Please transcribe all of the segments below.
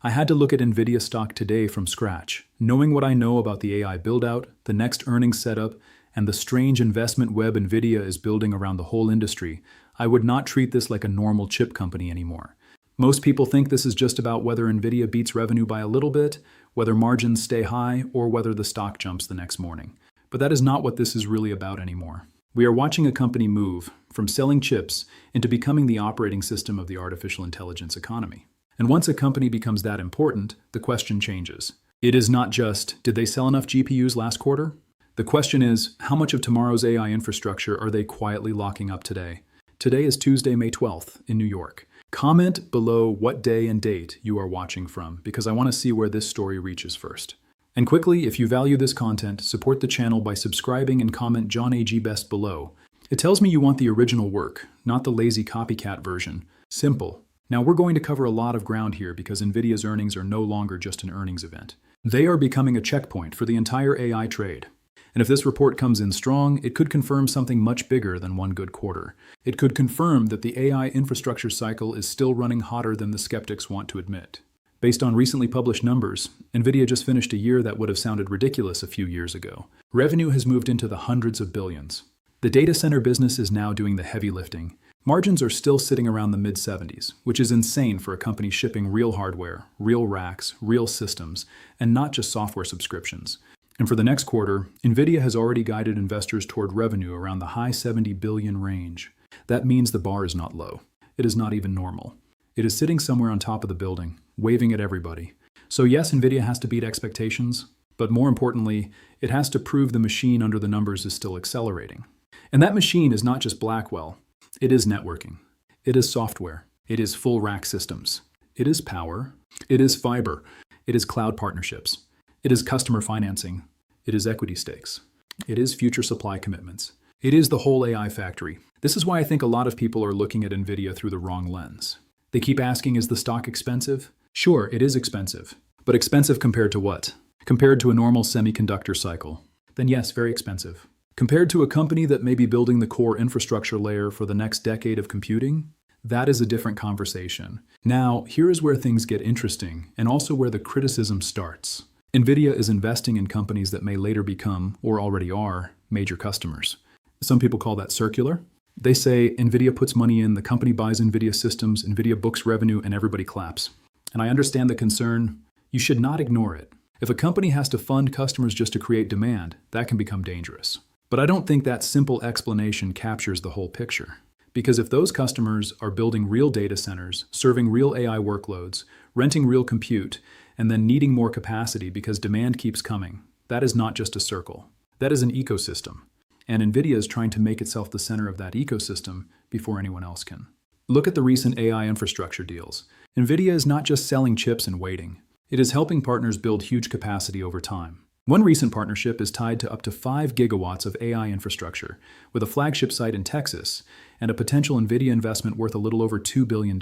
I had to look at Nvidia stock today from scratch, knowing what I know about the AI build-out, the next earnings setup, and the strange investment web Nvidia is building around the whole industry. I would not treat this like a normal chip company anymore. Most people think this is just about whether Nvidia beats revenue by a little bit, whether margins stay high, or whether the stock jumps the next morning. But that is not what this is really about anymore. We are watching a company move from selling chips into becoming the operating system of the artificial intelligence economy. And once a company becomes that important, the question changes. It is not just, did they sell enough GPUs last quarter? The question is, how much of tomorrow's AI infrastructure are they quietly locking up today? Today is Tuesday, May 12th in New York. Comment below what day and date you are watching from, because I want to see where this story reaches first. And quickly, if you value this content, support the channel by subscribing and comment John A.G. Best below. It tells me you want the original work, not the lazy copycat version. Simple. Now we're going to cover a lot of ground here because Nvidia's earnings are no longer just an earnings event. They are becoming a checkpoint for the entire AI trade. And if this report comes in strong, it could confirm something much bigger than one good quarter. It could confirm that the AI infrastructure cycle is still running hotter than the skeptics want to admit. Based on recently published numbers, Nvidia just finished a year that would have sounded ridiculous a few years ago. Revenue has moved into the hundreds of billions. The data center business is now doing the heavy lifting. Margins are still sitting around the mid-70s, which is insane for a company shipping real hardware, real racks, real systems, and not just software subscriptions. And for the next quarter, Nvidia has already guided investors toward revenue around the high 70 billion range. That means the bar is not low. It is not even normal. It is sitting somewhere on top of the building, waving at everybody. So yes, Nvidia has to beat expectations, but more importantly, it has to prove the machine under the numbers is still accelerating. And that machine is not just Blackwell. It is networking. It is software. It is full rack systems. It is power. It is fiber. It is cloud partnerships. It is customer financing. It is equity stakes. It is future supply commitments. It is the whole AI factory. This is why I think a lot of people are looking at Nvidia through the wrong lens. They keep asking, is the stock expensive? Sure, it is expensive. But expensive compared to what? Compared to a normal semiconductor cycle. Then yes, very expensive. Compared to a company that may be building the core infrastructure layer for the next decade of computing, that is a different conversation. Now, here is where things get interesting, and also where the criticism starts. Nvidia is investing in companies that may later become, or already are, major customers. Some people call that circular. They say Nvidia puts money in, the company buys Nvidia systems, Nvidia books revenue, and everybody claps. And I understand the concern. You should not ignore it. If a company has to fund customers just to create demand, that can become dangerous. But I don't think that simple explanation captures the whole picture. Because if those customers are building real data centers, serving real AI workloads, renting real compute, and then needing more capacity because demand keeps coming, that is not just a circle. That is an ecosystem. And Nvidia is trying to make itself the center of that ecosystem before anyone else can. Look at the recent AI infrastructure deals. Nvidia is not just selling chips and waiting. It is helping partners build huge capacity over time. One recent partnership is tied to up to 5 gigawatts of AI infrastructure, with a flagship site in Texas, and a potential Nvidia investment worth a little over $2 billion.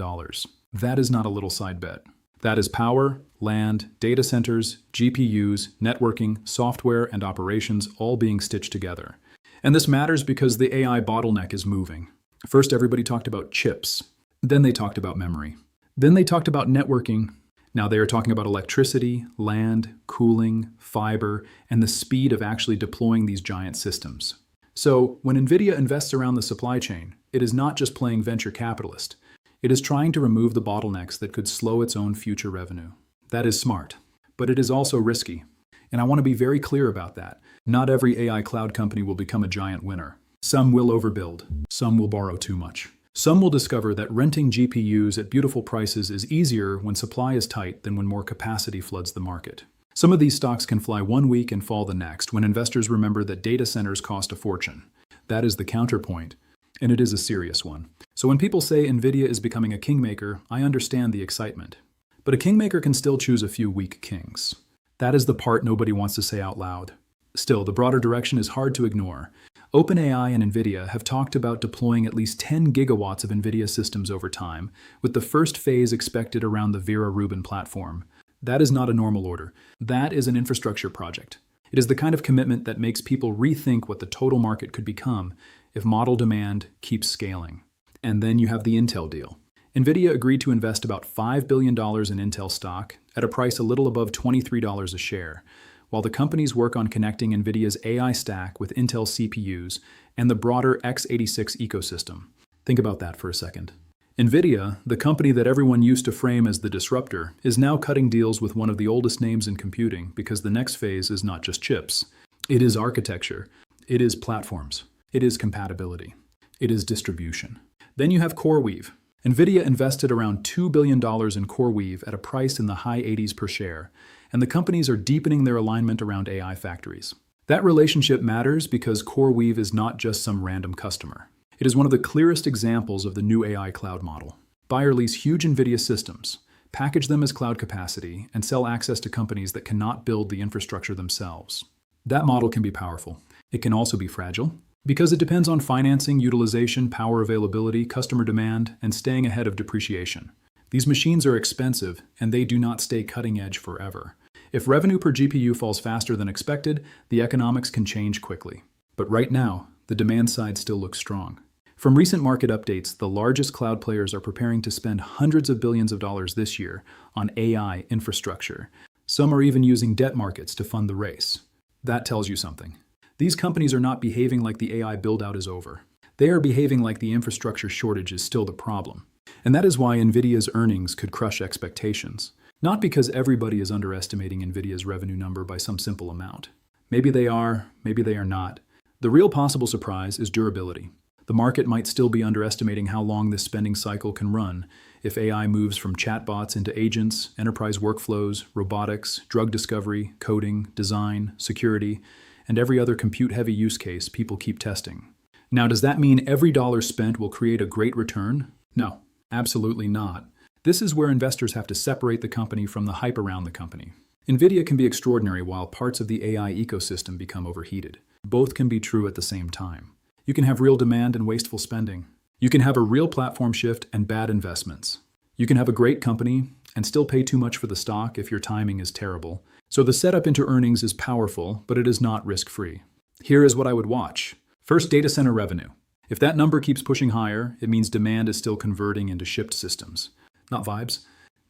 That is not a little side bet. That is power, land, data centers, GPUs, networking, software, and operations all being stitched together. And this matters because the AI bottleneck is moving. First, everybody talked about chips. Then they talked about memory. Then they talked about networking. Now they are talking about electricity, land, cooling, fiber, and the speed of actually deploying these giant systems. So when Nvidia invests around the supply chain, it is not just playing venture capitalist. It is trying to remove the bottlenecks that could slow its own future revenue. That is smart, but it is also risky. And I want to be very clear about that. Not every AI cloud company will become a giant winner. Some will overbuild. Some will borrow too much. Some will discover that renting GPUs at beautiful prices is easier when supply is tight than when more capacity floods the market. Some of these stocks can fly one week and fall the next when investors remember that data centers cost a fortune. That is the counterpoint, and it is a serious one. So when people say Nvidia is becoming a kingmaker, I understand the excitement. But a kingmaker can still choose a few weak kings. That is the part nobody wants to say out loud. Still, the broader direction is hard to ignore. OpenAI and Nvidia have talked about deploying at least 10 gigawatts of Nvidia systems over time, with the first phase expected around the Rubin platform. That is not a normal order. That is an infrastructure project. It is the kind of commitment that makes people rethink what the total market could become if model demand keeps scaling. And then you have the Intel deal. Nvidia agreed to invest about $5 billion in Intel stock at a price a little above $23 a share, while the companies work on connecting Nvidia's AI stack with Intel CPUs and the broader x86 ecosystem. Think about that for a second. Nvidia, the company that everyone used to frame as the disruptor, is now cutting deals with one of the oldest names in computing because the next phase is not just chips. It is architecture. It is platforms. It is compatibility. It is distribution. Then you have CoreWeave. Nvidia invested around $2 billion in CoreWeave at a price in the high 80s per share, and the companies are deepening their alignment around AI factories. That relationship matters because CoreWeave is not just some random customer. It is one of the clearest examples of the new AI cloud model. Buy or lease huge Nvidia systems, package them as cloud capacity, and sell access to companies that cannot build the infrastructure themselves. That model can be powerful. It can also be fragile, because it depends on financing, utilization, power availability, customer demand, and staying ahead of depreciation. These machines are expensive, and they do not stay cutting edge forever. If revenue per GPU falls faster than expected, the economics can change quickly. But right now, the demand side still looks strong. From recent market updates, the largest cloud players are preparing to spend hundreds of billions of dollars this year on AI infrastructure. Some are even using debt markets to fund the race. That tells you something. These companies are not behaving like the AI build-out is over. They are behaving like the infrastructure shortage is still the problem. And that is why Nvidia's earnings could crush expectations. Not because everybody is underestimating Nvidia's revenue number by some simple amount. Maybe they are, maybe they are not. The real possible surprise is durability. The market might still be underestimating how long this spending cycle can run if AI moves from chatbots into agents, enterprise workflows, robotics, drug discovery, coding, design, security, and every other compute-heavy use case people keep testing. Now, does that mean every dollar spent will create a great return? No, absolutely not. This is where investors have to separate the company from the hype around the company. Nvidia can be extraordinary while parts of the AI ecosystem become overheated. Both can be true at the same time. You can have real demand and wasteful spending. You can have a real platform shift and bad investments. You can have a great company and still pay too much for the stock if your timing is terrible. So the setup into earnings is powerful, but it is not risk-free. Here is what I would watch. First, data center revenue. If that number keeps pushing higher, it means demand is still converting into shipped systems. Not vibes,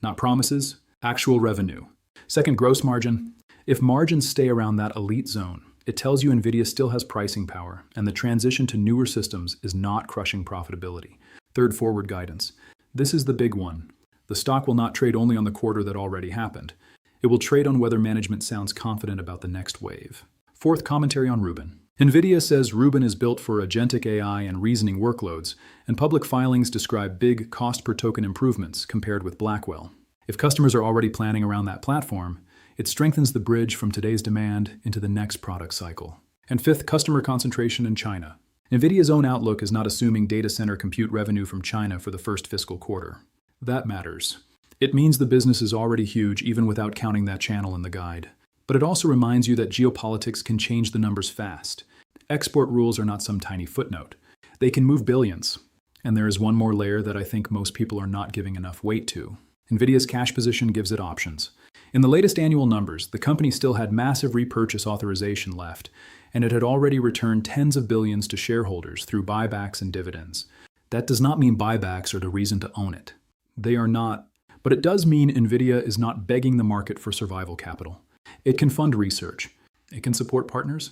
not promises, actual revenue. Second, gross margin. If margins stay around that elite zone, it tells you Nvidia still has pricing power, and the transition to newer systems is not crushing profitability. Third, forward guidance. This is the big one. The stock will not trade only on the quarter that already happened. It will trade on whether management sounds confident about the next wave. Fourth, commentary on Rubin. Nvidia says Rubin is built for agentic AI and reasoning workloads, and public filings describe big cost-per-token improvements compared with Blackwell. If customers are already planning around that platform, it strengthens the bridge from today's demand into the next product cycle. And fifth, customer concentration in China. Nvidia's own outlook is not assuming data center compute revenue from China for the first fiscal quarter. That matters. It means the business is already huge even without counting that channel in the guide. But it also reminds you that geopolitics can change the numbers fast. Export rules are not some tiny footnote. They can move billions. And there is one more layer that I think most people are not giving enough weight to. Nvidia's cash position gives it options. In the latest annual numbers, the company still had massive repurchase authorization left, and it had already returned tens of billions to shareholders through buybacks and dividends. That does not mean buybacks are the reason to own it. They are not. But it does mean Nvidia is not begging the market for survival capital. It can fund research. It can support partners.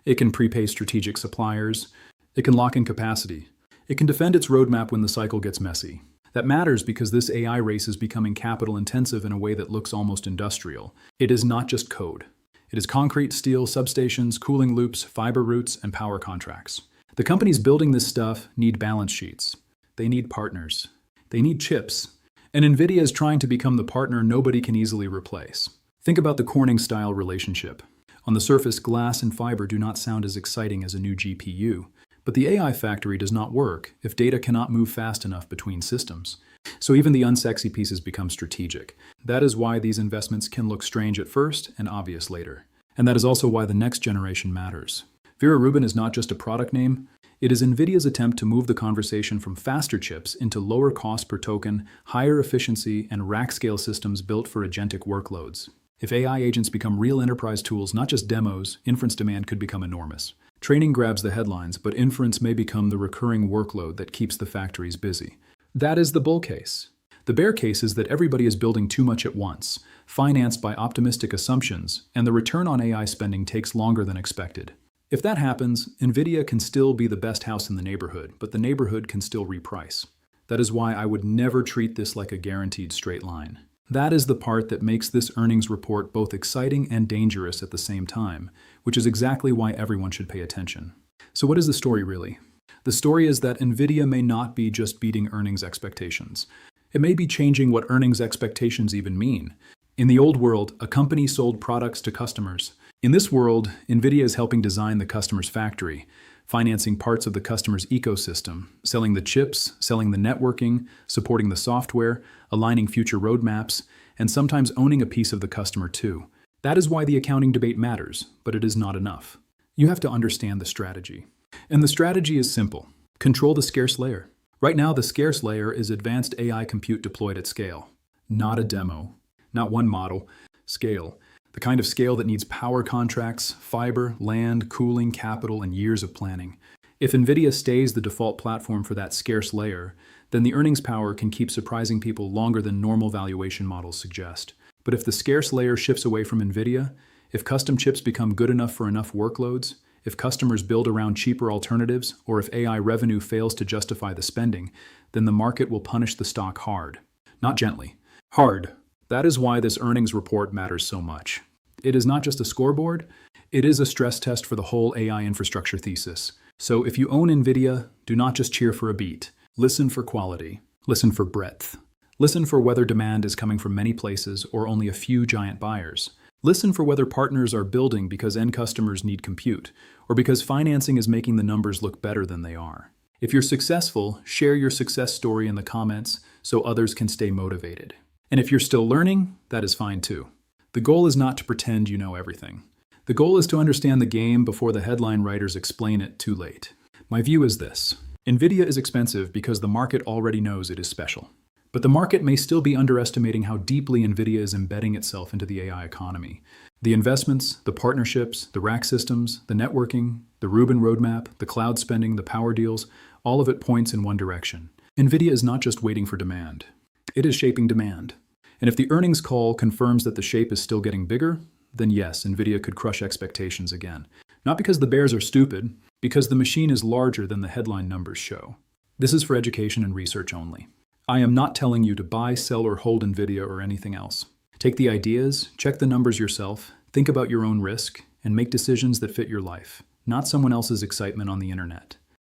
It can prepay strategic suppliers. It can lock in capacity. It can defend its roadmap when the cycle gets messy. That matters because this AI race is becoming capital intensive in a way that looks almost industrial. It is not just code. It is concrete, steel, substations, cooling loops, fiber routes, and power contracts. The companies building this stuff need balance sheets. They need partners. They need chips. And Nvidia is trying to become the partner nobody can easily replace. Think about the Corning-style relationship. On the surface, glass and fiber do not sound as exciting as a new GPU. But the AI factory does not work if data cannot move fast enough between systems. So even the unsexy pieces become strategic. That is why these investments can look strange at first and obvious later. And that is also why the next generation matters. Vera Rubin is not just a product name. It is Nvidia's attempt to move the conversation from faster chips into lower cost per token, higher efficiency, and rack-scale systems built for agentic workloads. If AI agents become real enterprise tools, not just demos, inference demand could become enormous. Training grabs the headlines, but inference may become the recurring workload that keeps the factories busy. That is the bull case. The bear case is that everybody is building too much at once, financed by optimistic assumptions, and the return on AI spending takes longer than expected. If that happens, Nvidia can still be the best house in the neighborhood, but the neighborhood can still reprice. That is why I would never treat this like a guaranteed straight line. That is the part that makes this earnings report both exciting and dangerous at the same time, which is exactly why everyone should pay attention. So what is the story really? The story is that Nvidia may not be just beating earnings expectations. It may be changing what earnings expectations even mean. In the old world, a company sold products to customers. In this world, Nvidia is helping design the customer's factory, financing parts of the customer's ecosystem, selling the chips, selling the networking, supporting the software, aligning future roadmaps, and sometimes owning a piece of the customer too. That is why the accounting debate matters, but it is not enough. You have to understand the strategy. And the strategy is simple. Control the scarce layer. Right now, the scarce layer is advanced AI compute deployed at scale. Not a demo. Not one model. Scale. The kind of scale that needs power contracts, fiber, land, cooling, capital, and years of planning. If Nvidia stays the default platform for that scarce layer, then the earnings power can keep surprising people longer than normal valuation models suggest. But if the scarce layer shifts away from Nvidia, if custom chips become good enough for enough workloads, if customers build around cheaper alternatives, or if AI revenue fails to justify the spending, then the market will punish the stock hard. Not gently. Hard. That is why this earnings report matters so much. It is not just a scoreboard, it is a stress test for the whole AI infrastructure thesis. So if you own Nvidia, do not just cheer for a beat. Listen for quality. Listen for breadth. Listen for whether demand is coming from many places or only a few giant buyers. Listen for whether partners are building because end customers need compute, or because financing is making the numbers look better than they are. If you're successful, share your success story in the comments so others can stay motivated. And if you're still learning, that is fine too. The goal is not to pretend you know everything. The goal is to understand the game before the headline writers explain it too late. My view is this. Nvidia is expensive because the market already knows it is special. But the market may still be underestimating how deeply Nvidia is embedding itself into the AI economy. The investments, the partnerships, the rack systems, the networking, the Rubin roadmap, the cloud spending, the power deals, all of it points in one direction. Nvidia is not just waiting for demand. It is shaping demand. And if the earnings call confirms that the shape is still getting bigger, then yes, Nvidia could crush expectations again. Not because the bears are stupid, because the machine is larger than the headline numbers show. This is for education and research only. I am not telling you to buy, sell, or hold Nvidia or anything else. Take the ideas, check the numbers yourself, think about your own risk, and make decisions that fit your life, not someone else's excitement on the internet.